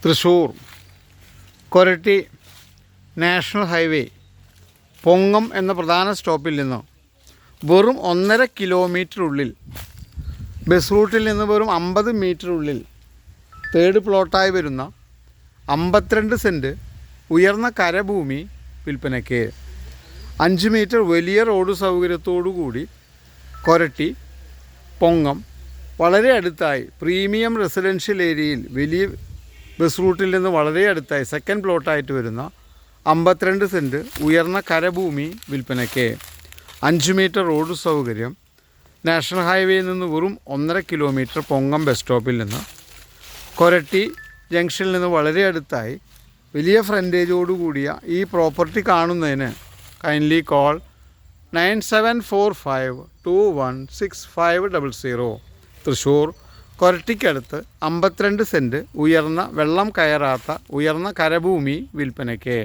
Thrissur Koratty national highway Pongam എന്ന പ്രധാന സ്റ്റോപ്പിൽ നിന്ന് വെറും 1.5 കിലോമീറ്റർ ഉള്ളിൽ, ബസ് റൂട്ടിൽ നിന്ന് വെറും 50 മീറ്റർ ഉള്ളിൽ തേർഡ് പ്ലോട്ടായി വരുന്ന 52 സെൻറ്റ് ഉയർന്ന കരഭൂമി വിൽപ്പനയ്ക്ക്. 5 മീറ്റർ വലിയ റോഡ് സൗകര്യത്തോടു കൂടി കൊരട്ടി പൊങ്ങം വളരെ അടുത്തായി പ്രീമിയം റെസിഡൻഷ്യൽ ഏരിയയിൽ വലിയ ബസ് റൂട്ടിൽ നിന്ന് വളരെ അടുത്തായി സെക്കൻഡ് പ്ലോട്ടായിട്ട് വരുന്ന 52 സെൻറ്റ് ഉയർന്ന കരഭൂമി വിൽപ്പനയ്ക്ക്. 5 മീറ്റർ റോഡ് സൗകര്യം, നാഷണൽ ഹൈവേയിൽ നിന്ന് വെറും 1.5 കിലോമീറ്റർ പൊങ്ങം ബസ് സ്റ്റോപ്പിൽ നിന്ന് കൊരട്ടി ജംഗ്ഷനിൽ നിന്ന് വളരെ അടുത്തായി വലിയ ഫ്രണ്ടേജോട് കൂടിയ ഈ പ്രോപ്പർട്ടി കാണുന്നതിന് കൈൻഡ്ലി കോൾ 9745216500. തൃശ്ശൂർ കൊരട്ടിക്കടുത്ത് 52 സെൻറ്റ് ഉയർന്ന വെള്ളം കയറാത്ത ഉയർന്ന കരഭൂമി വിൽപ്പനയ്ക്ക്.